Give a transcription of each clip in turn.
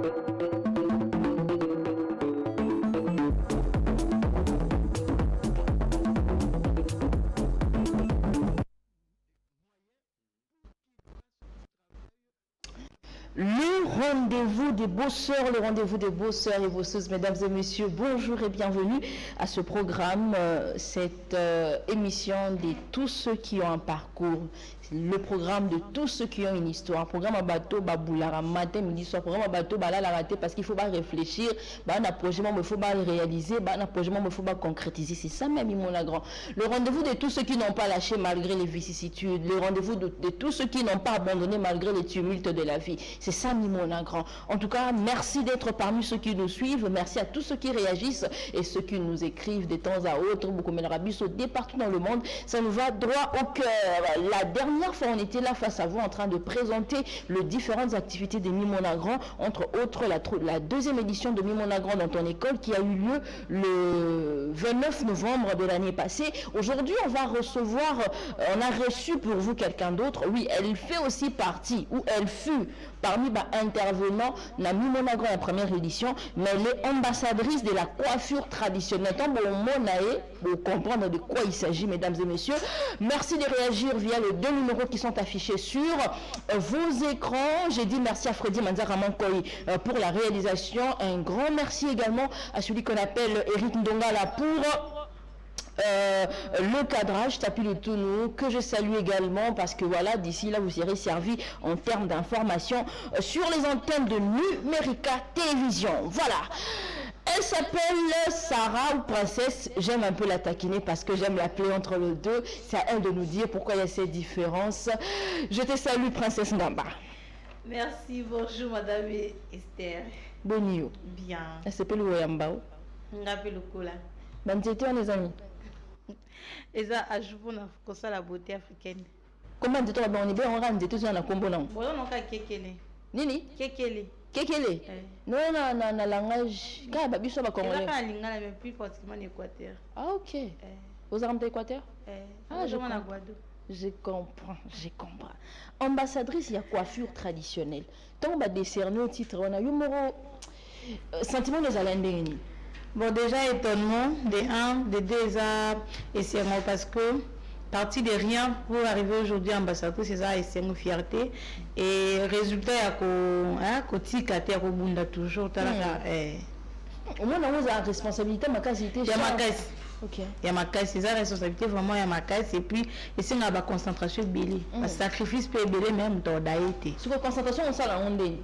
Le rendez-vous des bosseurs, le rendez-vous des bosseurs et bosseuses, mesdames et messieurs, bonjour et bienvenue à ce programme, cette émission de tous ceux qui ont un parcours, le programme de tous ceux qui ont une histoire, programme à bateau, baboulara, matin, midi, soir, programme à bateau, la rater parce qu'il faut pas réfléchir, un projet, il faut pas le réaliser, un projet, il faut pas concrétiser, c'est ça même, mon grand. Le rendez-vous de tous ceux qui n'ont pas lâché malgré les vicissitudes, le rendez-vous de tous ceux qui n'ont pas abandonné malgré les tumultes de la vie. C'est ça, mon grand. En tout cas, merci d'être parmi ceux qui nous suivent. Merci à tous ceux qui réagissent et ceux qui nous écrivent de temps à autre. Beaucoup de rabis partout dans le monde. Ça nous va droit au cœur. La dernière fois, on était là face à vous en train de présenter les différentes activités de Mimona Grand, entre autres la deuxième édition de Mimona Grand dans ton école qui a eu lieu le 29 novembre de l'année passée. Aujourd'hui, on va recevoir, on a reçu pour vous quelqu'un d'autre. Oui, elle fait aussi partie, ou elle fut parmi intervenants dans Mimona Grand la première édition, mais elle est ambassadrice de la coiffure traditionnelle. Tant bon pour comprendre de quoi il s'agit, mesdames et messieurs. Merci de réagir via les deux numéros qui sont affichés sur vos écrans. J'ai dit merci à Freddy Manzara Mankoy pour la réalisation. Un grand merci également à celui qu'on appelle Eric Ndongala pour le cadrage, Tapi le Tounou, que je salue également parce que voilà, d'ici là vous serez servi en termes d'information sur les antennes de Numérica Télévision. Voilà. Elle s'appelle Sarah ou Princesse. J'aime un peu la taquiner parce que j'aime l'appeler entre les deux. C'est à elle de nous dire pourquoi il y a cette différence. Je te salue, Princesse Ngamba. Merci, bonjour Madame Esther. Bonjour. Bien. Elle s'appelle Oyambao. Ngapé le cola. Ben, c'était les amis. Et ça ajoute pour ça la beauté africaine. Comment dit-on on est bien on rentre tout ça na combo non. Bon non ka kekele. Nini? Kekele. Kekele. Non na langage ka ba biso ba congolais. Là lingala mais plus pratiquement en Équateur. Ah OK. Vous rentrez d'Équateur? Ah je comprends. Je comprends. Ambassadrice il y a coiffure traditionnelle. Tant ba décerner au titre on a eu moro sentiment des Alandeni. Bon, déjà, étonnement, de 1, de 2, et c'est moi parce que, parti de rien pour arriver aujourd'hui ambassadrice, c'est ça, et c'est une fierté. Et résultat, il y a côté Kater au Bunda toujours. Au moins, on a la responsabilité, ma casse, il y a ma caisse. Ok. Il y a ma caisse, c'est ça, responsabilité, vraiment, il y a ma caisse. Et puis, c'est une concentration belé. Le sacrifice peut belé même dans d'aïté. Sur la concentration, on s'en a rendé.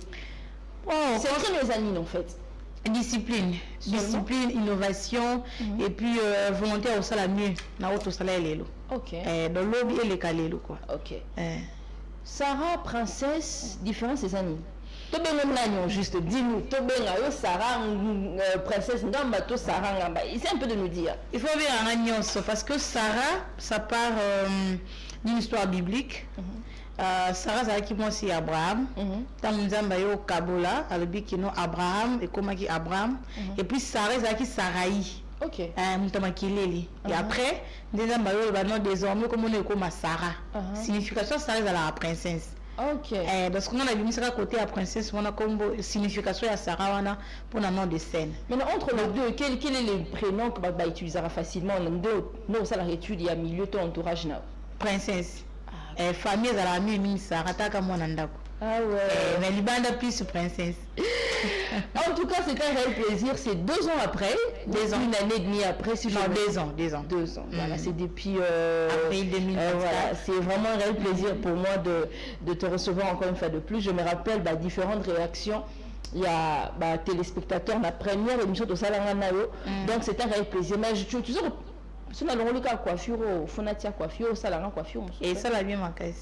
C'est entre les années, en fait. Discipline, innovation et puis volonté au salaire mieux, na autre salaire lélo. OK. Dans lobby et les calélo quoi. OK. Sarah princesse différence ces années. To ben même juste dis-nous to ben yo Sarah princesse ngamba to Sarah ngamba. Essaie un peu de nous dire. Il faut bien un agnon parce que Sarah ça part d'une histoire biblique. Sarah c'est qui moi c'est Abraham tant nzamba yo kabola alobi kino Abraham et comment qui Abraham et puis Sarah c'est qui Saraï. OK. Mutama kileli et après nzamba yo ba non désormais comme on est comme Sarah. Signification Sarah c'est la princesse. OK. Parce qu'on a vu ça côté la princesse on a comme signification à Sarah wana pour un nom de scène. Maintenant entre les deux quel est le prénom que va utiliser facilement non ça la étude il y a milieu ton entourage na princesse. Famille à la nuit, Sarah taka mon andako. Ah ouais. Mais libanda plus princesse. En tout cas, c'est un réel plaisir. C'est 2 ans après, une année et demie après. Si non, 2 ans. 2 ans. Voilà, c'est depuis avril 2024. voilà, c'est vraiment un réel plaisir pour moi de te recevoir encore une fois de plus. Je me rappelle différentes réactions. Il y a téléspectateurs, ma première émission de Salanganayo. Donc c'est un réel plaisir. Mais tu sais, si on a le cas coiffure, Fonatia coiffure, Salanga coiffure. Et ça l'a bien marqué.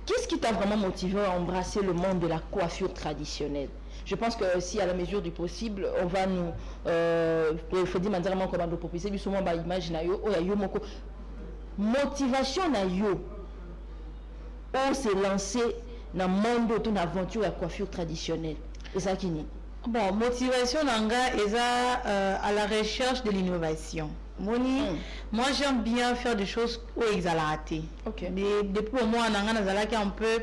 Qu'est-ce qui t'a vraiment motivé à embrasser le monde de la coiffure traditionnelle? Je pense que si à la mesure du possible, on va nous il faut dire maintenant comment nous proposer du souvent image na yo yo moko motivation na yo on s'est lancé dans le monde de l'aventure à coiffure traditionnelle. Et ça qui n'est bon, motivation nanga est à la recherche de l'innovation. Moi j'aime bien faire des choses où ils allaient rater. Mais depuis au moins on a un peu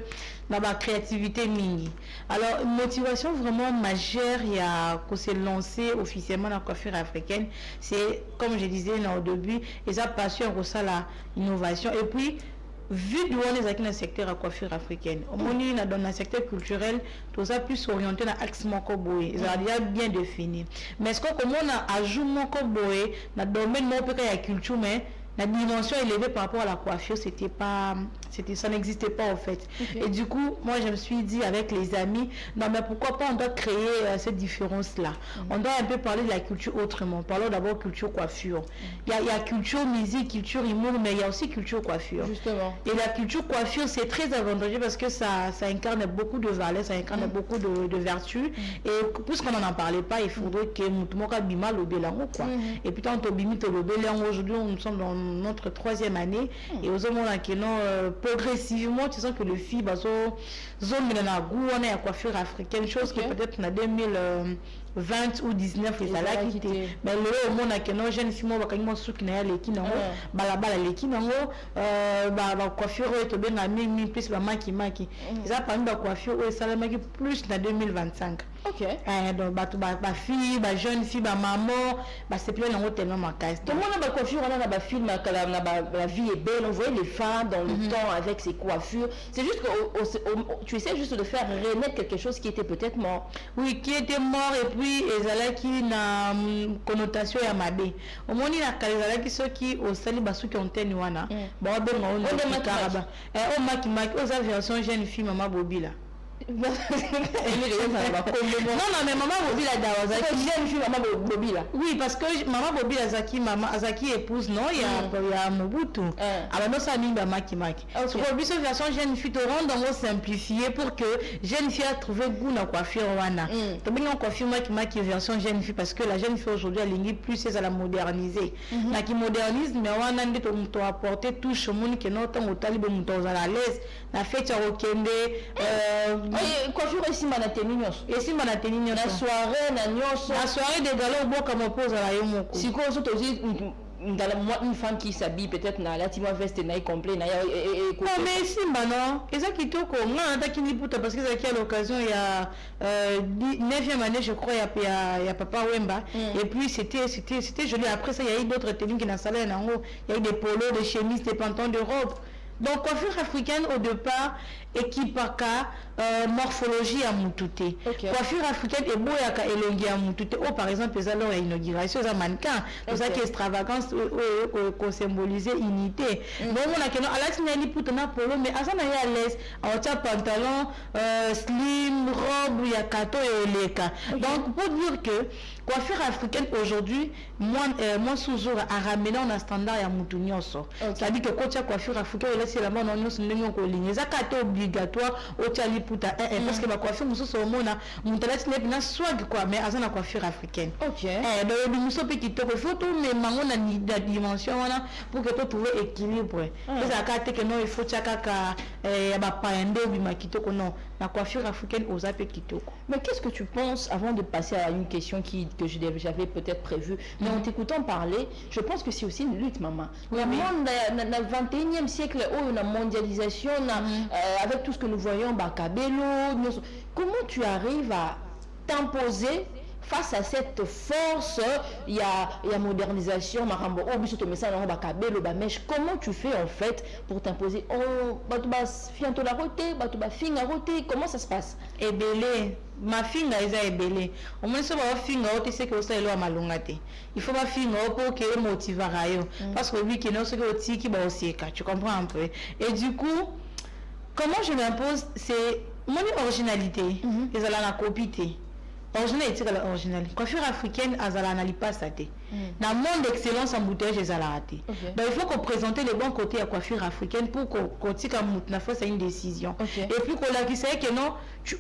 dans la créativité mini. Alors motivation vraiment majeure il y a qu'on s'est lancé officiellement dans la coiffure africaine, c'est comme je disais au début, ils ont passion pour ça la innovation et puis vu d'où on est dans le secteur de la coiffure africaine, dans le secteur culturel, tout ça plus orienté dans l'axe Mokoboé, ça a déjà bien défini. Mais est-ce que comme on a ajouté Mokoboé, dans le domaine de la culture, mais la dimension élevée par rapport à la coiffure, ça n'existait pas en fait. Et du coup, moi je me suis dit avec les amis, non mais pourquoi pas on doit créer cette différence-là. On doit un peu parler de la culture autrement. Parlons d'abord culture coiffure. Il y a culture musique, culture humour, mais il y a aussi culture coiffure. Justement. Et la culture coiffure, c'est très avantageux parce que ça incarne beaucoup de valeurs, ça incarne beaucoup de vertus. Et puisqu'on n'en parlait pas, il faudrait que Moutumoka Bima le Bélango quoi. Et puis tant que Bimi le Bélango, aujourd'hui nous sommes dans notre 3e année et aux hommes qui n'ont progressivement tu sens que le fille zone de la goût on est à coiffure africaine, chose qui peut-être en 2020 ou 19 les ala quitté mais le monde qui non jeune fille moi bakangimo souk na les qui nango balabala les qui nango ba coiffure est bien à 1000 plus ba maki ça parmi ba coiffure au salama qui plus na 2025. Donc ba fille ba jeune fille ba maman ba c'est plein nango tellement ma caisse. Comment on a ba coiffure on a ba film la vie est belle, on voit les femmes dans le temps avec ses coiffures. C'est juste que tu essaies juste de faire renaître quelque chose qui était peut-être mort. Oui, qui était mort et puis ezala qui na connotation ya mabe. Au moins il a ezala qui ceux qui au sali basu qui ont tenu wana. Bon ben on karaba. On maki aux version jeune fille maman Bobila. Non mais maman Bobila Dawazaki jeune fille maman Bobila. Oui parce que maman Bobila Azaki épouse non il y a Mobutu. Alors non ça mimba maki. Sur la version jeune fille te rend dans simplifié pour que jeune fille a trouvé goût dans coiffure wana. Tu bien coiffure maki version jeune fille parce que la jeune fille aujourd'hui elle est plus à la moderniser. La qui modernise mais wana ndé to apporter touche au monde que non tant au talibé muto à l'aise la fête au Kende coiffure ici manateni nyos. Ici manateni nyos. La soirée na nyos. La soirée de galo boka mo pose la yomoko. Si quoi surtout aussi une femme qui s'habille peut-être na la tima veste na complet na non mais ici non eza kitoko nga ata kini puta parce que ça à l'occasion il y a 9e année je crois il y a papa Wemba et puis c'était joli. Après ça il y a eu d'autres tenues qui na salé nango, il y a eu des polos, des chemises, des pantalons de robe. Donc coiffure africaine au départ équipaka morphologie à Moutouté. Coiffure africaine et boyaka elongi à Moutouté. Oh par exemple les alors inauguration ça mannequin, pour ça qui extravagance qu'on symbolisait unité. Donc on a que à la signali pour na polo mais à ça na à l'aise en pantalon slim robe ya kato et oleka. Donc pour dire que coiffure africaine aujourd'hui moi toujours à ramener un standard ya Moutounyoso. C'est-à-dire que quand tu coiffure africaine là c'est la main on se ko ligne ça kato obligatoire au tali puta parce que ma coiffure muso so mona mutalati na swag quoi mais azana coiffure africaine. Donc le muso pe kitoko faut tout mais mango na dimension wana pour que tu trouver équilibre. Ça kate que non il faut chakaka ba paende bima kitoko non la coiffure africaine aux apé kitoko. Mais qu'est-ce que tu penses avant de passer à une question que j'avais peut-être prévue mais en t'écoutant parler je pense que c'est aussi une lutte maman. Le monde dans le 21e siècle où la mondialisation avec tout ce que nous voyons Bakabelo, comment tu arrives à t'imposer face à cette force? Il y a modernisation marambo obisoto message na Bakabelo bamèche. Comment tu fais en fait pour t'imposer? Oh batuba fianto la roté batuba finga roté, comment ça se passe? Ebele ma finga eza ebele au moins ça va finga roté c'est que ça elo malongate il faut pas finga pour que motiver rayo parce que lui qui non ce que oti qui ba aussi tu comprends un peu et du coup comment je m'impose c'est mon originalité ils allaient la copie originalité c'est original coiffure africaine azala na lipasate dans monde d'excellence en bouteille ezala raté donc il faut qu'on présente les bons côtés à coiffure africaine pour qu'on tika mutna face à une décision et puis qu'on la qui sait que non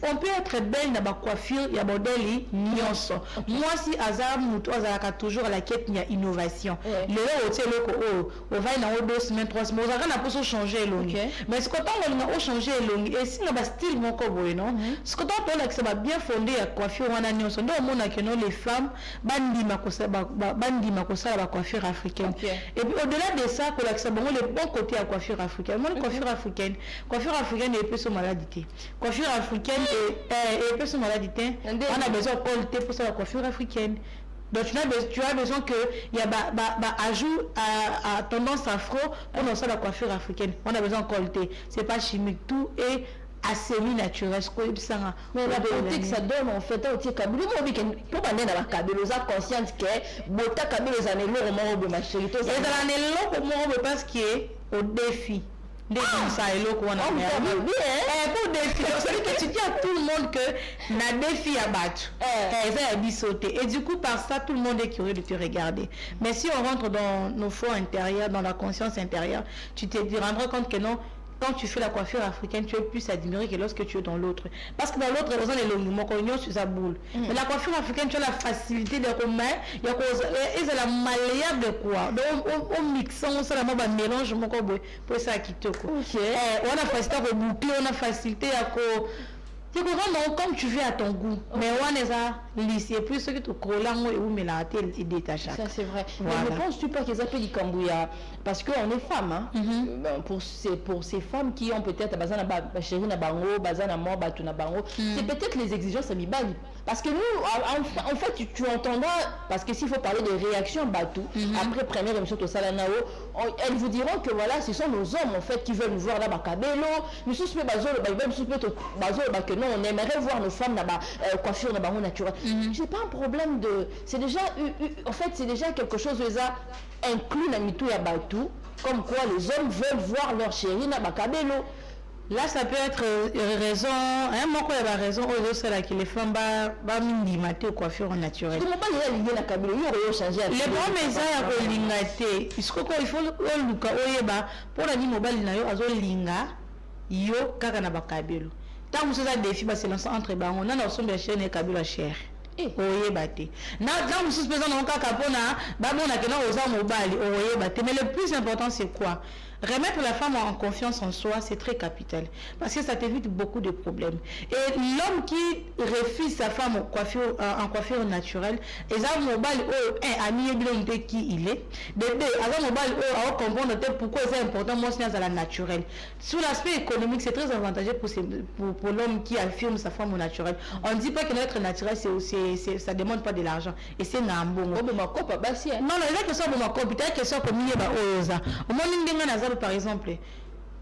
on peut être belle dans la coiffure il y a modèle nyonso moi si azar muto azala toujours à la quête il y a innovation le hôtel on va dans 2 semaines 3 semaines on a pas changer longue mais ce qu'on on a changer longue et si na style moko boy non ce qu'on peut là que ça va bien fondé à coiffure wana nyonso ndo mona que non les femmes bandima ko bandima ko ça la coiffure africaine. Et puis au-delà de ça, pour l'accès bon le bon côté à coiffure africaine. Moi coiffure africaine est peu sur maladie. Coiffure africaine est peu sur maladie. On a besoin de colleter pour ça la coiffure africaine. Donc tu as besoin que il y a ajout à tendance afro pour dans ça la coiffure africaine. On a besoin de colleter. C'est pas chimique, tout est semi-naturel. Mais la politique ça donne en fait au Kabilo pour baner dans la Kabilo ça consciente que bota Kabilo les années lourd mo ma chérie. Et dans l'année lourd mo parce qu'il est au défi. Ça est là qu'on a pour défi. C'est que tu dis à tout le monde que na défi à battre. Ça a bisauté. Et du coup par ça tout le monde est curieux de te regarder. Mais si on rentre dans nos foi intérieurs, dans la conscience intérieure, tu te rendras compte que non. Quand tu fais la coiffure africaine, tu es plus admiré que lorsque tu es dans l'autre. Parce que dans l'autre, les gens ont sur sa boule. Mais la coiffure africaine, tu as la facilité de commun, il y a la malléable de quoi. Donc, on mixe, on se la mélange, pour ça quitter. On a facilité à boucler, on a facilité à c'est comme tu fais à ton goût. Mais on est à lycée. Et puis, ce que tu colles, on détaché. Ça, c'est vrai. Voilà. Mais ne penses-tu pas qu'ils appellent du Kambouya? Parce qu'on est femmes. Hein? Pour ces femmes qui ont peut-être c'est peut-être les exigences à Mibali. Parce que nous, en fait, tu entendras, parce que s'il faut parler de réaction Batou, après première émission de Salanao, elles vous diront que voilà, ce sont nos hommes en fait qui veulent nous voir là-bas Kabelo. Nous sommes que non, on aimerait voir nos femmes là-bas coiffure là-bas naturelle. C'est pas un problème de. C'est déjà, en fait, c'est déjà quelque chose de ça inclus dans Mitou et Batou, comme quoi les hommes veulent voir leur chérie là-bas Kabelo. Là, ça peut être raison, moi, il y a raison, c'est là que les femmes vont minimiser la coiffure naturelle. Comment pas les lier la Kabelo, il y a changé. Les bons messages à l'ingate, il faut le pour la mobile, il y a linga, yo kaka na bakabelo. Tant que ça défi, c'est l'ensemble entre bancs, on a aussi bien cher et Kabelo cher. Oye bate. Na nous sommes présents dans Kakapona, babona que non aux mobile, oye bate. Mais le plus important c'est quoi? Remettre la femme en confiance en soi, c'est très capital. Parce que ça t'évite beaucoup de problèmes. Et l'homme qui refuse sa femme en coiffure naturelle, et ça, mobile, ami qui il est. De deux, avant mobile, on comprendre pourquoi c'est important, moi, c'est à la naturelle. Sous l'aspect économique, c'est très avantageux pour l'homme qui affirme sa femme au naturel. On ne dit pas que notre naturel, ça ne demande pas de l'argent. Et c'est un bon. Non, la question de ma copie, la question comme il y a au moins, par exemple,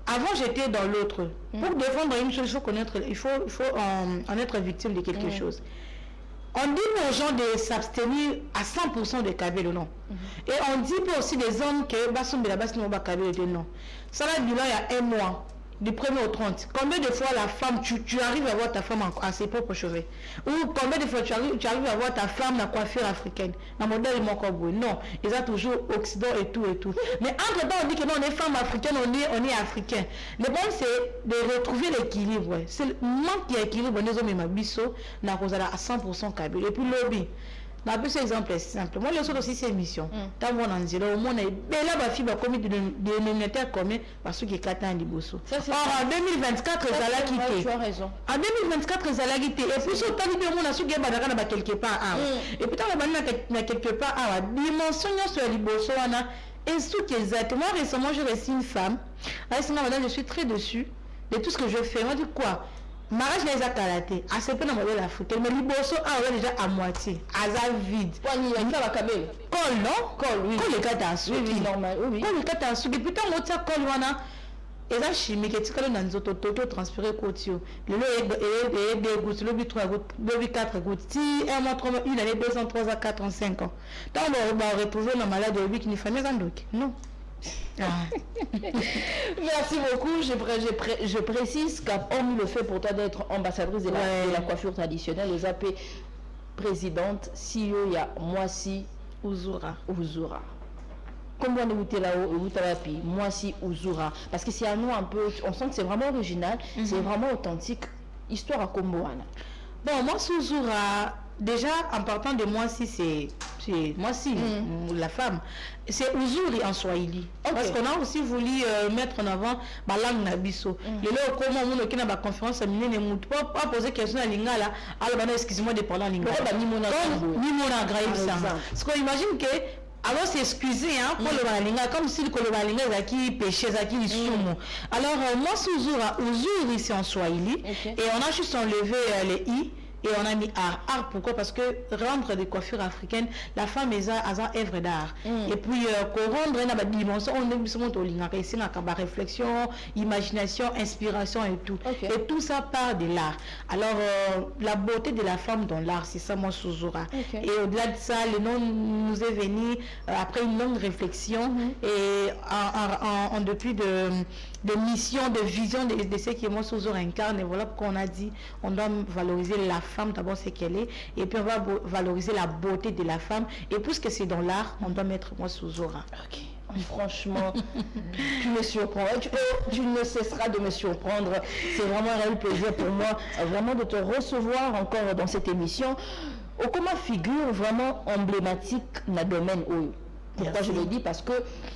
avant j'étais dans l'autre. Pour défendre une chose, il faut en être victime de quelque chose. On dit aux gens de s'abstenir à 100% de Kabelo, non. Et on dit aussi des hommes que Basson de la base n'ont pas Kabelo, non. Ça là, il y a un mois. Du 1er au 30, combien de fois la femme, tu arrives à voir ta femme à ses propres cheveux? Ou combien de fois tu arrives à voir ta femme la coiffure africaine? La modèle est mon corbeau. Non, ils ont toujours Occident et tout et tout. Mais entre temps, on dit que non, on est femme africaine, on est africain. Le problème, c'est de retrouver l'équilibre. Ouais. C'est le manque d'équilibre, les hommes et ma bisso, n'a causé à 100% Kabelo. Et puis lobby. Na plus exemple simple. Moi, le aussi c'est mission. Tant bon en zéro, au moins là ma fille va commis de dénominateur commun parce que Katan Liboso. En 2024, ça l'a quitté. Tu as raison. En 2024, ça l'a quitté. Et puis sur ta vidéo, on a su que Badara n'a quelque part. Et puis on a quelque part à dimension sur Liboso et sous exactement récemment j'ai reçu une femme. Je suis très dessus de tout ce que je fais. Moi dit quoi? Mariage les a karaté, à ce point dans le modèle africain, mais Liboso a déjà à moitié, à za vide. Col non? Col, oui. Col le cas d'un sou. Oui, normal, oui. Col le cas d'un sou. Depuis tant que tu as col wana, et ça chimique, et tu connais dans les autres transpiré côtier. Le lot est 2 gouttes, le but 3 gouttes, le but 4 gouttes. Si un mois, 3 mois, une année, 2 ans, 3 ans, 4 ans, 5 ans. Tant on va retrouver le malade de 8 qui n'y fait pas non. Merci beaucoup. Je précise qu'hormis le fait pour toi d'être ambassadrice de la coiffure traditionnelle, les AP présidente, CEO, il y a Moissi Ouzoura. Comment on est là-haut, Moissi Ouzoura. Parce que c'est un nom un peu, on sent que c'est vraiment original, c'est vraiment authentique. Histoire à Komboana. Bon, Moissi Ouzoura, déjà en partant de moi si c'est moi si la femme c'est uzuri en swahili parce qu'on a aussi voulu mettre en avant la langue nabiso le là comment on qui na ba conférence minene mutu pas poser question à lingala alors excusez-moi de parler en lingala ni mona grave ça parce qu'on imagine que alors c'est excusé pour le balinga comme si le balinga zaki péché zaki isumu alors moi uzuri c'est en swahili et on a juste enlevé les i et on a mis art. Art pourquoi? Parce que rendre des coiffures africaines, la femme est un œuvre d'art. Et puis, rendre une dimension, on est réflexion, imagination, inspiration et tout. Et tout ça part de l'art. Alors, la beauté de la femme dans l'art, c'est ça mon Souzoura. Et au-delà de ça, le nom nous est venu après une longue réflexion et en depuis de mission, de vision de ce que mon Souzoura incarne. Et voilà pourquoi on a dit, on doit valoriser la femme d'abord c'est qu'elle est et puis on va valoriser la beauté de la femme et puisque c'est dans l'art on doit mettre moi Souzoura. Franchement tu me surprends, tu ne cesseras de me surprendre, c'est vraiment un réel plaisir pour moi vraiment de te recevoir encore dans cette émission. Comment figure vraiment emblématique dans le domaine où pourquoi je le dis? Parce que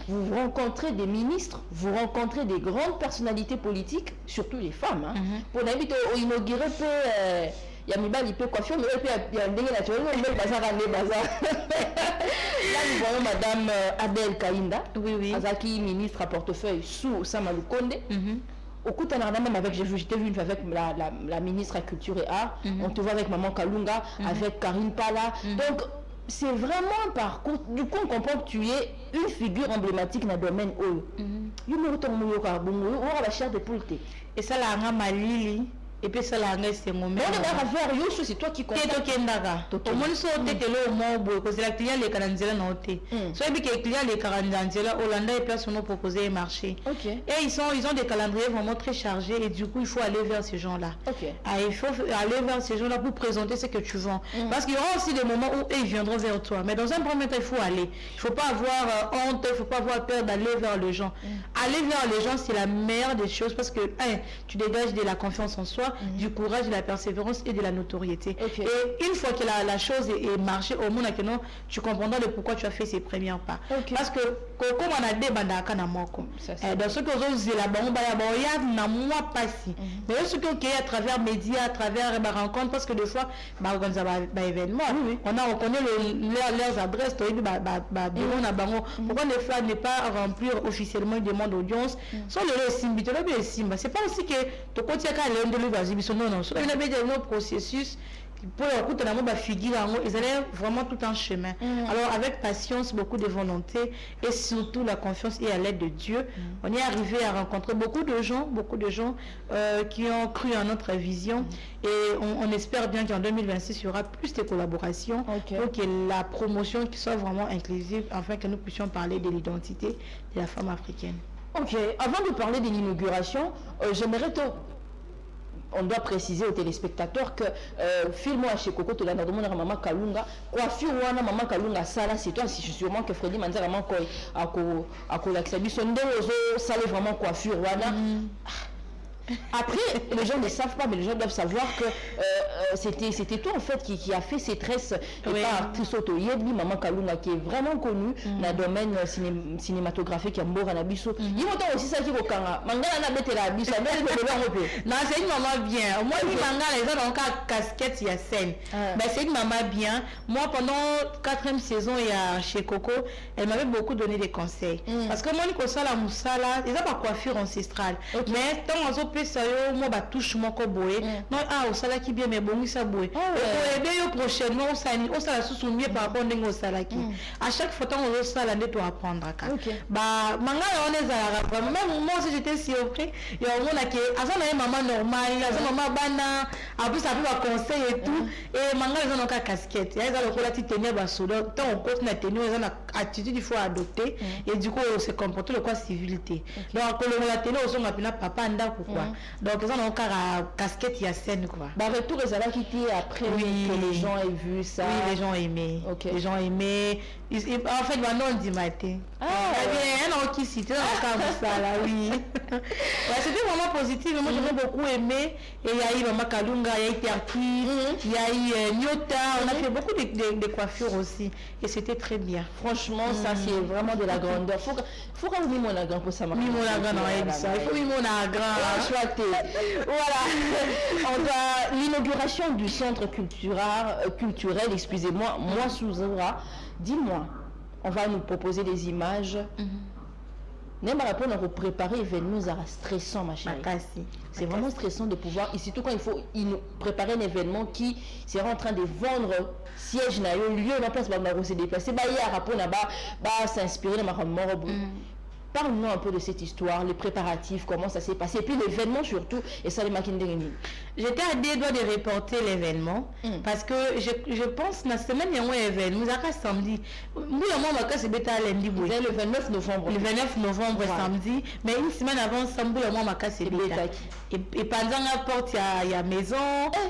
vous rencontrez des ministres, vous rencontrez des grandes personnalités politiques, surtout les femmes. Pour n'habiter au inauguré, il y a mis peu coiffure, mais il y a un délai naturel, là nous voyons Madame Adèle Kainda, Azaki, ministre à portefeuille sous Samalou Konde. Au coup, même avec, j'ai vu une fois avec la ministre à Culture et Art, on te voit avec Maman Kalunga, avec Karine Pala. Donc, c'est vraiment un parcours. Du coup, on comprend que tu es une figure emblématique dans le domaine où et ça, la Malili. Et puis ça la reste mon même. C'est toi qui comprends. Au moins so tete le mo bo parce que la client les canadiens non té. So et puis que client les canadiens Hollanda et place on proposer un marché. Et ils ont des calendriers vraiment très chargés et du coup il faut aller vers ces gens-là. Il faut aller vers ces gens-là pour présenter ce que tu vends. Parce qu'il y aura aussi des moments où ils viendront vers toi. Mais dans un premier temps il faut aller. Il faut pas avoir honte, il faut pas avoir peur d'aller vers les gens. Aller vers les gens c'est la meilleure des choses parce que tu dégages de la confiance en soi. Du courage, de la persévérance et de la notoriété. Et une fois que la chose est marché au monde, tu comprendras le pourquoi tu as fait ces premiers pas. Parce que comme on a débattu dans ce que vous avez mais ce qui est à travers les médias, à travers les rencontres, parce que des fois, on a événement, on connaît leurs adresses, pourquoi les femmes ne pas remplir officiellement une demande d'audience sans le simba. C'est pas aussi que tu continues à non, il y a un processus pour figure, ils allaient vraiment tout un chemin. Alors avec patience, beaucoup de volonté et surtout la confiance et à l'aide de Dieu, on est arrivé à rencontrer beaucoup de gens qui ont cru en notre vision et on espère bien qu'en 2026 il y aura plus de collaborations pour que la promotion soit vraiment inclusive afin que nous puissions parler de l'identité de la femme africaine. Avant de parler de l'inauguration, j'aimerais on doit préciser aux téléspectateurs que film chez Coco to la Maman Kalunga coiffure wana Maman Kalunga sala c'est toi sûrement que Freddy Manzala manko à l'accès sonde ça vraiment coiffure wana. Après, les gens ne savent pas, mais les gens doivent savoir que c'était toi en fait qui a fait ces tresses par Trisoto Yedli, Maman Kalunga, qui est vraiment connue dans le domaine cinématographique à Mbora Nabiso. Il y a aussi ça qui est au Kanga. Mangala n'a pas été la biche, non, c'est une maman bien. Moi, les Mangala, ils ont encore casquette, il y a scène. C'est une maman bien. Moi, pendant 4e saison, il y a chez Coco, elle m'avait beaucoup donné des conseils. Parce que moi, Nikosala Moussala, ils ont pas coiffure ancestrale. Mais tant moi touche mon coboé non au sala qui bien mais bon ça boé et bien prochainement on sala sous mieux par rapport au sala qui à chaque fois on sala ne doit apprendre à manga on est à même moi si j'étais surpris il y a un monde qui a maman normale maman bana en plus ça peut conseil et tout et manga ils ont encore casquette ils ont la petite tenue basodo tant on continue à tenir ils ont attitude il faut adopter et du coup se comporter le quoi civilité donc la tenue on s'en appelle papa anda pourquoi donc ils ont encore casquette il y a scène quoi retour et ça va quitter après que les gens aient vu ça les gens aimaient les gens aimaient en fait maintenant on dit matin bien un qui cite encore ça là Ouais, c'était vraiment positif. Moi, j'ai beaucoup aimé. Et il y a eu Mama Kalunga, il y a eu Terki, il y a eu Nyota. On a fait beaucoup de coiffures aussi. Et c'était très bien. Franchement, ça, c'est vraiment de la grandeur. Faut qu'on mime mon agran pour ça. Mime mon agran, il faut mime mon agran. Voilà. L'inauguration du centre culturel, excusez-moi, moi, Souzora, dis-moi, on va nous proposer des images. Même à rapport à préparer l'événement, ça stressant, ma chérie. C'est vraiment stressant de pouvoir, et surtout quand il faut préparer un événement qui sera en train de vendre siège, lieu, la place, se déplacer, il y a un rapport là-bas, s'inspirer de ma mort. Parle-nous un peu de cette histoire, les préparatifs, comment ça s'est passé, et puis l'événement surtout, et ça les maquines. J'étais à deux doigts de reporter l'événement, parce que je pense que la semaine, il y a un événement, nous avons samedi. Nous, c'est lundi. Le 29 novembre. Le 29 novembre, samedi, mais une semaine avant, samedi, c'est bêta. Et pendant la porte, il y a maison,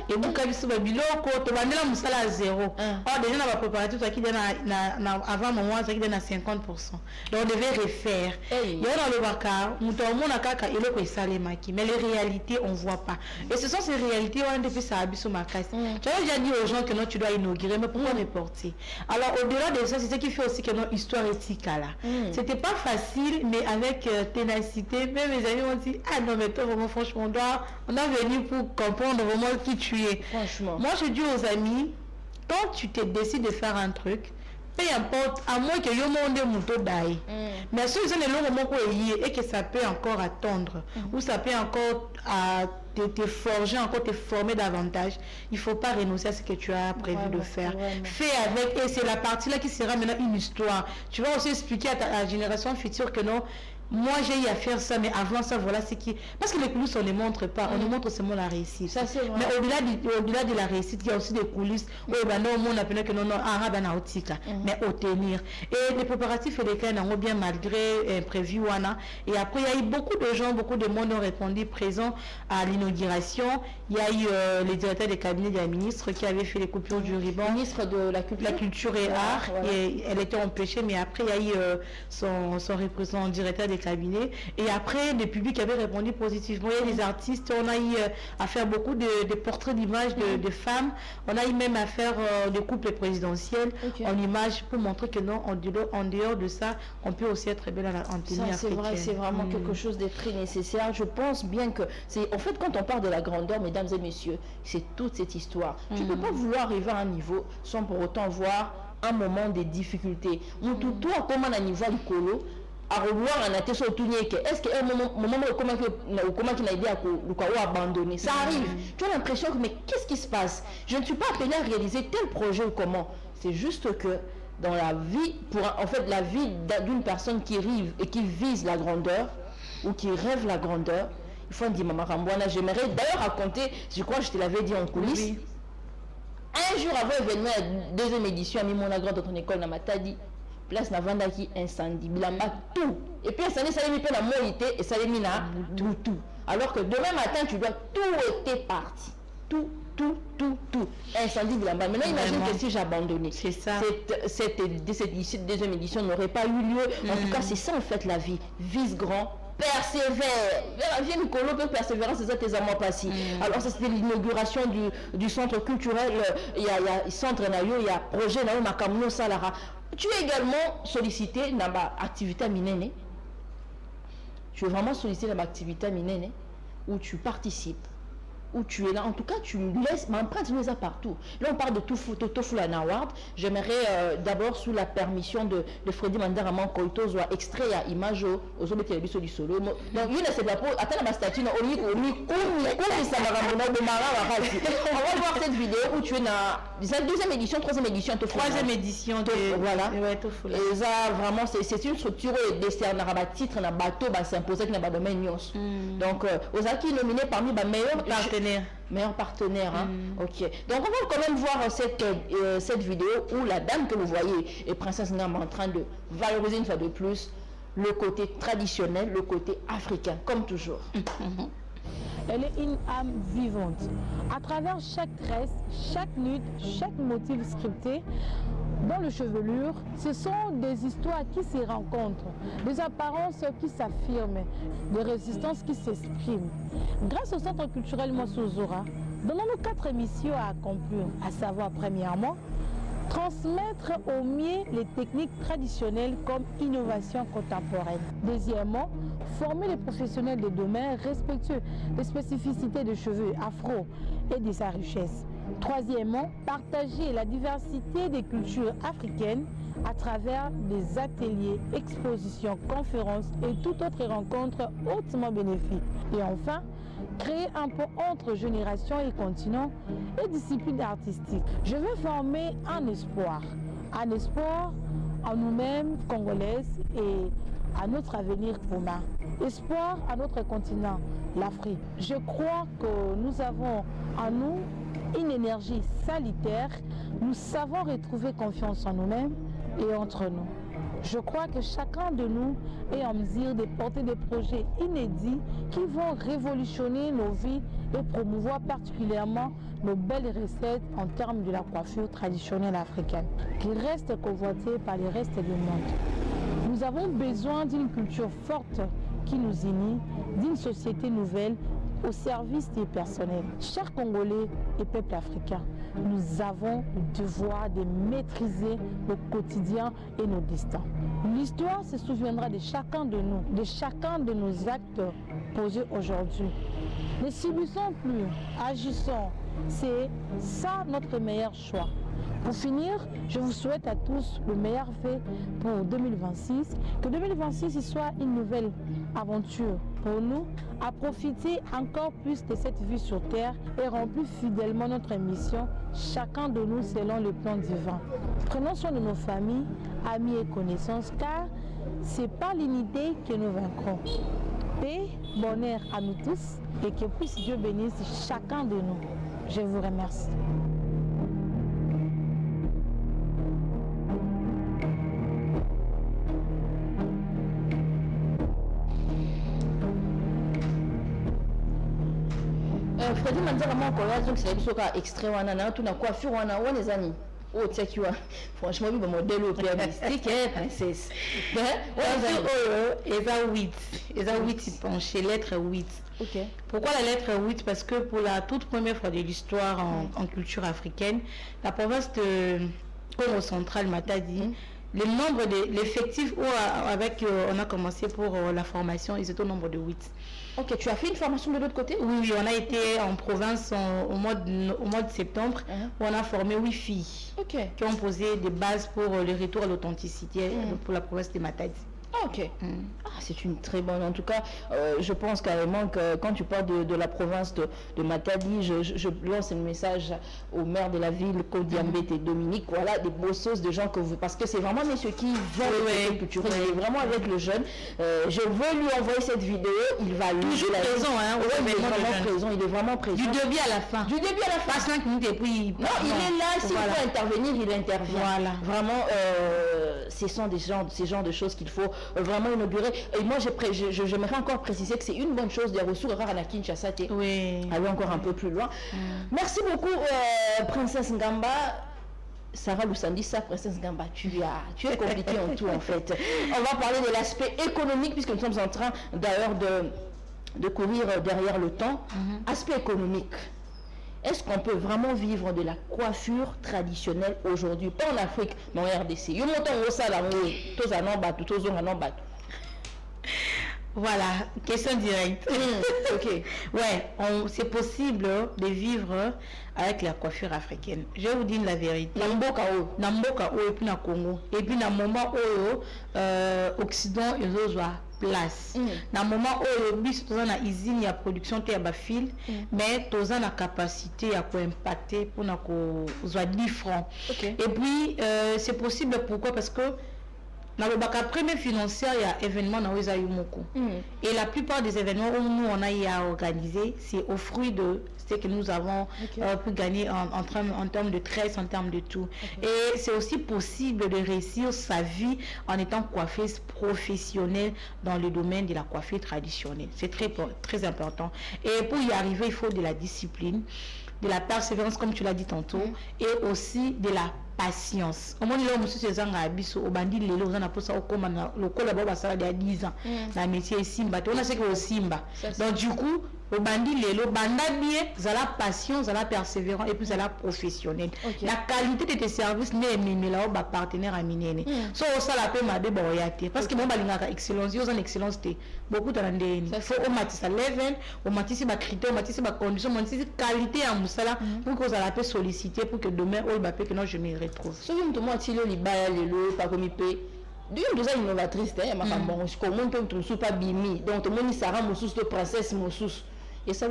et nous, quand nous avons à zéro. Or, déjà, on va préparer tout ça qui donne avant le moment, ça qui donne à 50%. Donc, on devait refaire. Il y a dans le Bakar, nous avons un caca et le Salemaki, mais les réalités, on ne voit pas. Et ce sont ces réalités, on a depuis ça à Bissou Makas. Tu as déjà dit aux gens que non, tu dois inaugurer, mais pourquoi reporter? Alors, au-delà de ça, c'est ce qui fait aussi que notre histoire éthique là. C'était pas facile, mais avec ténacité, même mes amis ont dit, ah non, mais toi, vraiment, franchement, on a venu pour comprendre vraiment qui tu es. Franchement. Moi, je dis aux amis, quand tu te décides de faire un truc, peu importe, à moins que yo monde muto dai. Mais si vous avez le moment et que ça peut encore attendre, ou ça peut encore te forger, encore te former davantage, il ne faut pas renoncer à ce que tu as prévu de faire. Fais avec, et c'est la partie là qui sera maintenant une histoire. Tu vas aussi expliquer à ta génération future que non, moi j'ai eu à faire ça, mais avant ça, voilà ce qui... Parce que les coulisses, on ne montre pas, on nous montre seulement la réussite. Ça, c'est vrai. Mais au-delà de la réussite, il y a aussi des coulisses où on appelle que non, mais au tenir. Et les préparatifs et les cas ont bien malgré prévu. Et après, il y a eu beaucoup de gens, beaucoup de monde ont répondu présents à l'inauguration. Il y a eu les directeurs des cabinets de la ministre qui avaient fait les coupures du ruban. Ministre de la Culture et Art. Et elle était empêchée, mais après, il y a eu son représentant directeur des cabinets. Et après, des publics avaient répondu positivement. Il y a des artistes, on a eu à faire beaucoup de portraits d'images de femmes. On a eu même à faire des couples présidentiels en images pour montrer que non, en dehors de ça, on peut aussi être belle en tenue africaine. C'est vrai, c'est vraiment quelque chose de très nécessaire. Je pense bien que c'est... En fait, quand on parle de la grandeur, mesdames et messieurs, c'est toute cette histoire. Tu ne peux pas vouloir arriver à un niveau sans pour autant voir un moment de difficulté. Tout à comment un niveau écolo, à revoir un attention est-ce qu'à un moment comment qui n'a aidé à abandonner, ça arrive. Tu as l'impression que mais qu'est-ce qui se passe? Je ne suis pas appelé à réaliser tel projet ou comment. C'est juste que dans la vie, en fait la vie d'une personne qui arrive et qui vise la grandeur ou qui rêve la grandeur, il faut dire Maman Rambouana, j'aimerais d'ailleurs raconter, je crois que je te l'avais dit en coulisses. Un jour avant l'événement, la deuxième édition, à mis mon agrand dans ton école, dans ma tadi, place na vanda qui incendie, bilamba tout. Et puis incendie, ça les mis la moïté et ça les mis na tout. Alors que demain matin, tu dois tout était parti. Tout. Incendie bilamba. Maintenant, imagine que si j'abandonnais. C'est ça. Cette deuxième édition n'aurait pas eu lieu. En tout cas, c'est ça en fait la vie. Vise grand. Persévère. Viens Nicolas peut persévérer, c'est ça tes amours passés. Alors ça c'était l'inauguration du centre culturel. Il y a centre Nayo, il y a projet Nayo Makamuno Salara. Tu es également sollicité dans l'activité minene. Tu es vraiment sollicité dans l'activité minene où tu participes, où tu es là. En tout cas, tu laisses, ma empreinte, tu les as partout. Là, on parle de Tofulan Award. J'aimerais d'abord, sous la permission de Freddy Mandaraman Koito, soit extrait à image aux autres télévisions du solo. Donc, il y a ces drapeaux, attends ma statue, on va voir cette vidéo où tu es dans la deuxième édition, troisième édition. Troisième édition, voilà. Et ça, vraiment, c'est une structure d'essai, on a titre, on a bateau, s'imposer dans le domaine. Donc, aux acquis nominés parmi les meilleurs partenaires. Ok. Donc on va quand même voir cette vidéo où la dame que vous voyez est Princesse Ngamba en train de valoriser une fois de plus le côté traditionnel, le côté africain, comme toujours. Elle est une âme vivante. À travers chaque tresse, chaque lutte, chaque motif scripté, Dans le chevelure, ce sont des histoires qui se rencontrent, des apparences qui s'affirment, des résistances qui s'expriment. Grâce au Centre culturel Mossozora, donnons-nous 4 missions à accomplir, à savoir premièrement, transmettre au mieux les techniques traditionnelles comme innovation contemporaine. Deuxièmement, former les professionnels de domaine respectueux des spécificités des cheveux afro et de sa richesse. Troisièmement, partager la diversité des cultures africaines à travers des ateliers, expositions, conférences et toute autre rencontre hautement bénéfique. Et enfin, créer un pont entre générations et continents et disciplines artistiques. Je veux former un espoir en nous-mêmes, Congolaises, et à notre avenir commun. Espoir à notre continent, l'Afrique. Je crois que nous avons en nous une énergie salutaire. Nous savons retrouver confiance en nous-mêmes et entre nous. Je crois que chacun de nous est en mesure de porter des projets inédits qui vont révolutionner nos vies et promouvoir particulièrement nos belles recettes en termes de la coiffure traditionnelle africaine, qui reste convoitée par les restes du monde. Nous avons besoin d'une culture forte qui nous unit, d'une société nouvelle au service des personnels. Chers Congolais et peuples africains, nous avons le devoir de maîtriser nos quotidiens et nos destins. L'histoire se souviendra de chacun de nous, de chacun de nos actes posés aujourd'hui. Ne subissons plus, agissons. C'est ça notre meilleur choix. Pour finir, je vous souhaite à tous le meilleur fait pour 2026. Que 2026 soit une nouvelle aventure pour nous, à profiter encore plus de cette vie sur terre et remplir fidèlement notre mission, chacun de nous selon le plan divin. Prenons soin de nos familles, amis et connaissances, car c'est par l'unité que nous vaincrons. Paix, bonheur à nous tous et que puisse Dieu bénisse chacun de nous. Je vous remercie. Freddy Manzara mon collègue donc c'est biso ka extrait wana na tout na coiffure wana les amis. Oh tcheki wa franchement bi ba modèle au père mystique princesse. Eza 8 ils penchent lettre 8. OK. Pourquoi la lettre 8? Parce que pour la toute première fois de l'histoire en culture africaine, la province de Congo central Matadi, le nombre de l'effectif avec on a commencé pour la formation, ils étaient au nombre de 8. OK, tu as fait une formation de l'autre côté? Oui, on a été en province au mois de septembre où on a formé 8 filles qui ont posé des bases pour le retour à l'authenticité pour la province de Matadi. OK. Ah, c'est une très bonne. En tout cas, je pense carrément que quand tu parles de la province de Matadi, je lance un message au maire de la ville, Kodiambé et Dominique. Voilà, des bossos, de gens que vous. Parce que c'est vraiment messieurs qui vont le culturel. Il est vraiment avec le jeune. Je veux lui envoyer cette vidéo. Il va lui. Toujours présent, hein. Il est vraiment présent. Il est vraiment présent. Du début à la fin. Du début à la fin. Pas 5 minutes et puis. Non, il est là. S'il faut intervenir, il intervient. Voilà. Vraiment, ce sont ces genres de choses qu'il faut vraiment inaugurer. Et moi, j'aimerais encore préciser que c'est une bonne chose des ressources rares à Kinshasa. Oui. Aller encore un peu plus loin. Merci beaucoup, Princesse Ngamba. Sarah Lusandissa, Princesse Ngamba, tu es compliquée en tout en fait. On va parler de l'aspect économique puisque nous sommes en train d'ailleurs de courir derrière le temps. Aspect économique. Est-ce qu'on peut vraiment vivre de la coiffure traditionnelle aujourd'hui? Pas en Afrique, mais en RDC. Voilà, question directe. OK. Ouais, c'est possible de vivre avec la coiffure africaine. Je vais vous dire la vérité. Namboka et puis na Congo. Et puis na moment où Occident et les place. Na moment où bis toza na usine ya production te ya ba fil, mais toza na capacité à ko impacter pour na ko zwa 10 francs. Okay. Et puis c'est possible pourquoi? Parce que dans le bac premier financier, il y a événements dans les Ayumoko. Et la plupart des événements où nous on a eu à organiser, c'est au fruit de ce que nous avons pu gagner en termes de tresse, en termes de tout. Et c'est aussi possible de réussir sa vie en étant coiffeuse professionnelle dans le domaine de la coiffure traditionnelle. C'est très important. Et pour y arriver, il faut de la discipline, de la persévérance, comme tu l'as dit tantôt, et aussi de la patience. Au moins, là, monsieur César Abisso, au bandit, les lots, on a posé au commun, le collaborateur, ça a 10 ans. La métier Simba, on a ce que Simba. Donc, du coup, au bandit, les lots, banda bien, ça la patience, ça la persévérance et puis ça la professionnelle. La qualité de tes services n'est même là, au partenaire à Minéne. So, ça la paix m'a déboyate. Parce que mon balingaka excellence, ils ont excellence, beaucoup de l'année. Il faut au matisse à level, au matisse à critères, au matisse à conditions, au matisse qualité à Moussala pour que ça la paix solliciter pour que demain, au Mbappé, que non, je m'y retrouve. So, vous me dites, le libaya, le lot, pas comme il paye. Dieu nous a innovatrice, hein, ma bon, comment peut tout soupa bimi, donc tout le monde s'arrête mon sous de princesse, mon sous. Et ça,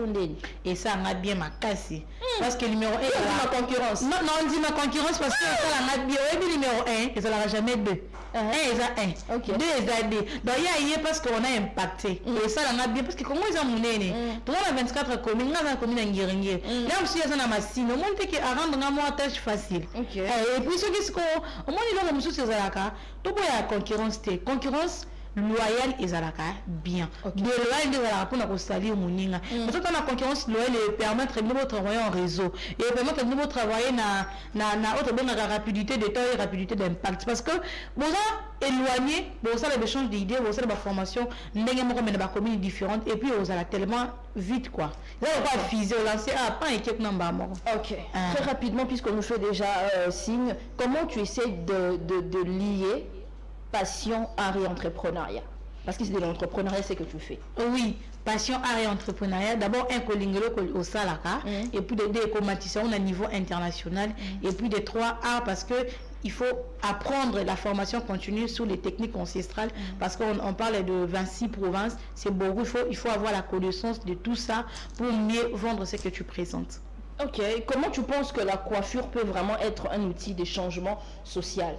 et ça a bien ma casse. Parce que numéro 1, c'est ma concurrence. Non, on dit ma concurrence parce que ça a bien. Oui, numéro 1, et ça n'aura jamais 2. 1, ils ont 1. 2, ils ont 2. Donc, il y a parce qu'on a impacté. Et ça, on a bien parce que comment ils ont monné. Tout le monde a 24 communes, on a commune en Guéringue. Là aussi, ils ont ma signe. Au moins, c'est qu'à rendre une tâche facile. Et puis, ce qui est au moins, ils ont monsieur Césaraka. Tout le monde a concurrence. Concurrence loyal et zalaka bien. De loyal et zalaka pour nous salir moninga. Parce que la concurrence loyale permettre de nous travailler en réseau et permettre de nous travailler na autre bonne rapidité de temps et rapidité d'impact. Parce que bon ça éloigné, bon ça les échanges d'idées, bon ça la formation, n'engagez pas comme dans communes différentes et puis on a tellement vite quoi. Là on va fiser, on lancer pas équipe number mort. OK. Très rapidement puisque nous fait déjà signe, comment tu essaies de lier passion, art et entrepreneuriat? Parce que c'est de l'entrepreneuriat, c'est que tu fais. Oui, passion, art et entrepreneuriat. D'abord, un colingelo au Salaka, et puis des écomaticiens à niveau international, et puis des 3 arts parce que il faut apprendre la formation continue sur les techniques ancestrales, parce qu'on parle de 26 provinces, c'est beaucoup, il faut avoir la connaissance de tout ça pour mieux vendre ce que tu présentes. Ok, comment tu penses que la coiffure peut vraiment être un outil de changement social?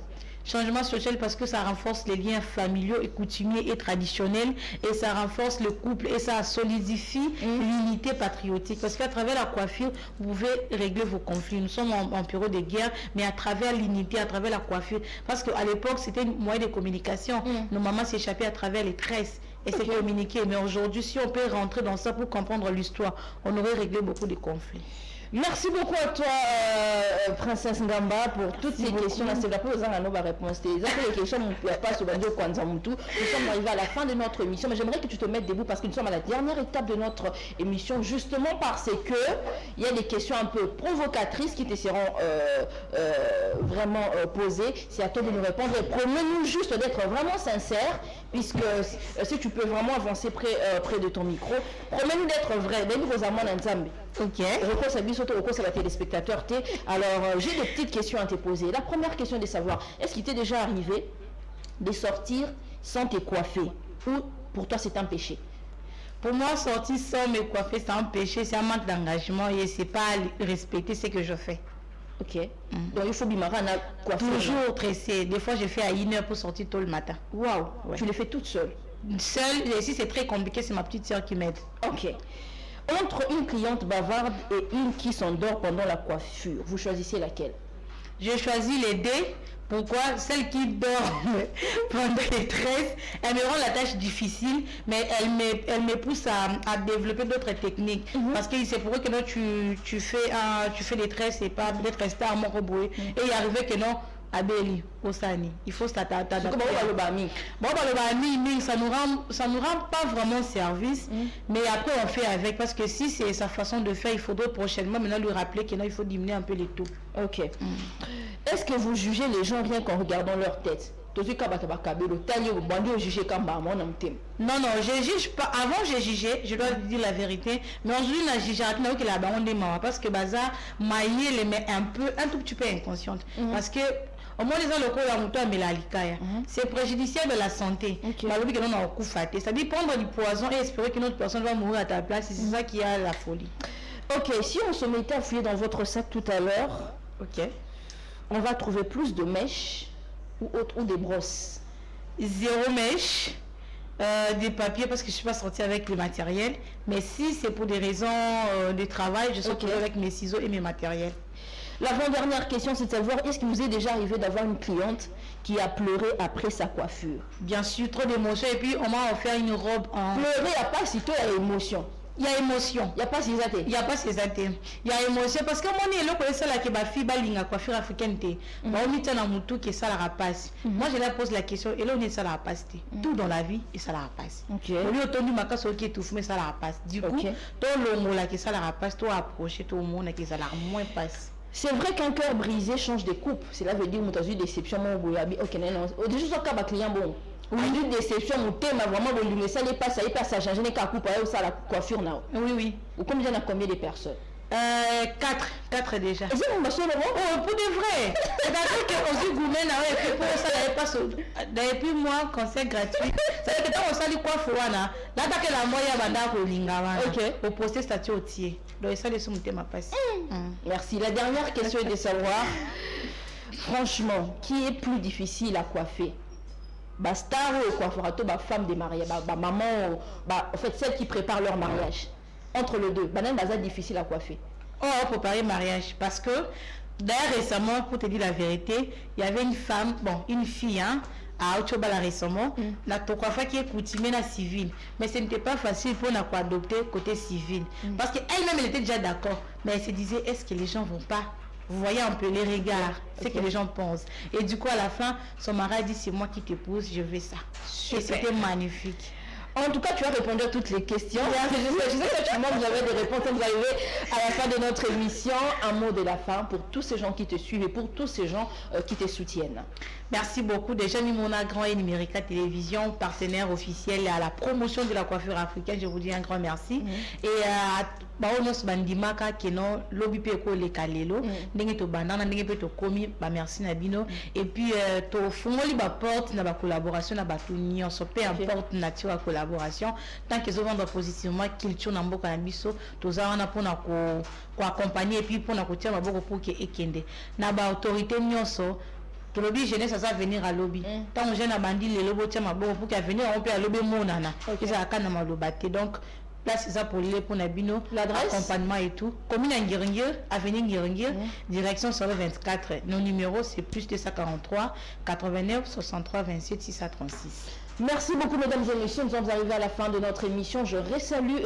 Changement social parce que ça renforce les liens familiaux et coutumiers et traditionnels et ça renforce le couple et ça solidifie l'unité patriotique parce qu'à travers la coiffure vous pouvez régler vos conflits. Nous sommes en période de guerre mais à travers l'unité, à travers la coiffure, parce qu'à l'époque c'était un moyen de communication. Nos mamans s'échappaient à travers les tresses et c'est communiqué, mais aujourd'hui si on peut rentrer dans ça pour comprendre l'histoire, on aurait réglé beaucoup de conflits. Merci beaucoup à toi, Princesse Ngamba, pour toutes ces questions. C'est la pause à nos réponses. Les questions, on ne pas se bander au Kwanzamoutou. Nous sommes arrivés à la fin de notre émission, mais j'aimerais que tu te mettes debout parce que nous sommes à la dernière étape de notre émission, justement parce que il y a des questions un peu provocatrices qui te seront vraiment posées. C'est à toi de nous répondre. Et promets-nous juste d'être vraiment sincère, puisque si tu peux vraiment avancer près de ton micro, promets-nous d'être vrai. Ok. Alors, j'ai des petites questions à te poser. La première question est de savoir, est-ce qu'il t'est déjà arrivé de sortir sans te coiffer ou pour toi c'est un péché? Pour moi, sortir sans me coiffer, c'est un péché, c'est un manque d'engagement et c'est pas respecter ce que je fais. Ok. Donc il faut bimarana coiffer. Toujours tressé. Des fois, je fais à 1 heure pour sortir tôt le matin. Waouh. Ouais. Tu le fais toute seule? Seule, et si c'est très compliqué, c'est ma petite soeur qui m'aide. Ok. Entre une cliente bavarde et une qui s'endort pendant la coiffure, vous choisissez laquelle? Je choisis les deux. Pourquoi? Celle qui dort pendant les tresses, elle me rend la tâche difficile, mais elle me pousse à développer d'autres techniques. Parce que c'est pour eux que non, tu fais des tresses et pas peut-être rester à mon reboué. Et il arrive que non, Abeli, Osani, il faut s'adapter. Bon, ça nous rend pas vraiment service, mais après on fait avec, parce que si c'est sa façon de faire, il faudrait prochainement maintenant lui rappeler qu'il faut diminuer un peu les taux. Ok. Est-ce que vous jugez les gens rien qu'en regardant leur tête? Non, je juge pas. Avant, j'ai jugé, je dois dire la vérité. Mais aujourd'hui, je juge que la baronne des mamans, parce que Baza maillé les met un tout petit peu inconsciente. Parce que au moins les gens locaux la moto c'est préjudiciable de la santé. C'est-à-dire prendre du poison et espérer qu'une autre personne va mourir à ta place, c'est ça qui a la folie. Ok, si on se mettait à fouiller dans votre sac tout à l'heure, on va trouver plus de mèches ou des brosses? 0 mèche, des papiers parce que je ne suis pas sortie avec le matériel, mais si c'est pour des raisons de travail, je suis avec mes ciseaux et mes matériels. L'avant-dernière question, c'est de savoir, est-ce qu'il vous est déjà arrivé d'avoir une cliente qui a pleuré après sa coiffure? Bien sûr, trop d'émotions, et puis on m'a offert une robe en... Pleurer à part si toi il y a émotion. Il y a émotion. Il n'y a pas ces athées. Il n'y a pas ces athées. Il y a émotion parce que moi, je connais ça là qui va faire la coiffure africaine. Moi, je leur pose la question et là, on est ça la passe. Tout dans la vie, et ça la passe. Ok. Au lieu de ma casse qui étouffe, mais ça la passe. Du coup, tout le monde là qui ça la passe, tout approché, tout le monde qui ça la moins passe. C'est vrai qu'un cœur brisé change de coupe. Cela veut dire que tu as eu déception. Ok, non. Déjà, quand un client bon. Oui, une déception, mon thème a vraiment volume. Ça n'est pas ça, il passe à changer les coupe ou ça la coiffure là. Oui, oui. Ou combien il y a combien de personnes? 4 déjà. Et c'est mon monsieur le oh, pour de vrai. C'est-à-dire que aussi Goumen a fait pour ça n'avait pas depuis moi conseil gratuit. Ça veut dire qu'on s'allie quoi faut là. Là t'as que la moya banda ko linga. OK. Pour poster statut au tiers. Donc ça les sont ma passe. Merci. La dernière question est de savoir franchement, qui est plus difficile à coiffer? Star ou coiffurato, femme de mariage, maman, en fait celle qui prépare leur mariage. Entre les deux, c'est difficile à coiffer. Oh, préparer mariage parce que d'ailleurs récemment, pour te dire la vérité, il y avait une femme, une fille à Ochobala récemment, la coiffure qui est coutumière la civile, mais ce n'était pas facile pour nous adopter côté civil parce qu'elle-même elle était déjà d'accord, mais elle se disait est-ce que les gens vont pas. Vous voyez un peu les regards, c'est que les gens pensent. Et du coup, à la fin, son mari a dit, c'est moi qui t'épouse, je veux ça. Et c'était magnifique. En tout cas, tu as répondu à toutes les questions. Je sais que vous avez des réponses. Vous arrivez à la fin de notre émission. Un mot de la fin pour tous ces gens qui te suivent et pour tous ces gens qui te soutiennent. Merci beaucoup. Déjà, Mimona Grand et Numérica Télévision, partenaire officiel à la promotion de la coiffure africaine. Je vous dis un grand merci. Et à Baonos Bandimaka, qui est non, lobby peko le kalelo, n'engé to bandana, n'engé to komi, merci Nabino. Et puis, to fumoli ba porte, na ba collaboration, na ba tunion, so peu importe nature à collaboration. Tant que zo vendre positivement, culture na mboka na biso, to za wana pona ko accompagner et puis pona ko tia maboko pour que ekende. Na ba autorité nyonso. Tout le lobby jeunesse ça venir à lobby. Tant que jeune a bandi les lobos tiens ma bon pour qu'à venir on peut à lobby monana. Et ça a ma lobate donc là c'est ça pour les pour Nabino l'adresse accompagnement et tout. Commune Ngiringir avenue Ngiringir direction sur le 24. Nos numéros c'est plus 243 89 63 27 636. Merci beaucoup mesdames et messieurs, nous sommes arrivés à la fin de notre émission. Je resalue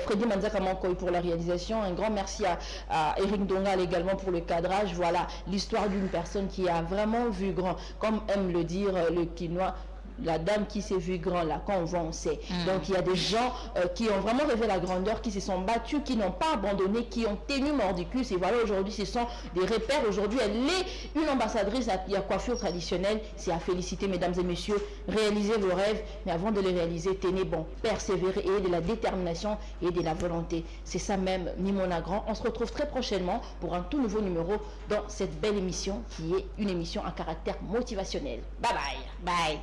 Freddy Manzaka Mankoy pour la réalisation. Un grand merci à Eric Dongal également pour le cadrage. Voilà l'histoire d'une personne qui a vraiment vu grand, comme aime le dire le Quinois. La dame qui s'est vue grand là, quand on va, on sait. Donc il y a des gens qui ont vraiment rêvé la grandeur, qui se sont battus, qui n'ont pas abandonné, qui ont tenu mordicus. Et voilà, aujourd'hui, ce sont des repères. Aujourd'hui, elle est une ambassadrice à la coiffure traditionnelle. C'est à féliciter, mesdames et messieurs. Réalisez vos rêves, mais avant de les réaliser, tenez bon, persévérez et de la détermination et de la volonté. C'est ça même, Mimona Grand. On se retrouve très prochainement pour un tout nouveau numéro dans cette belle émission qui est une émission à caractère motivationnel. Bye bye. Bye.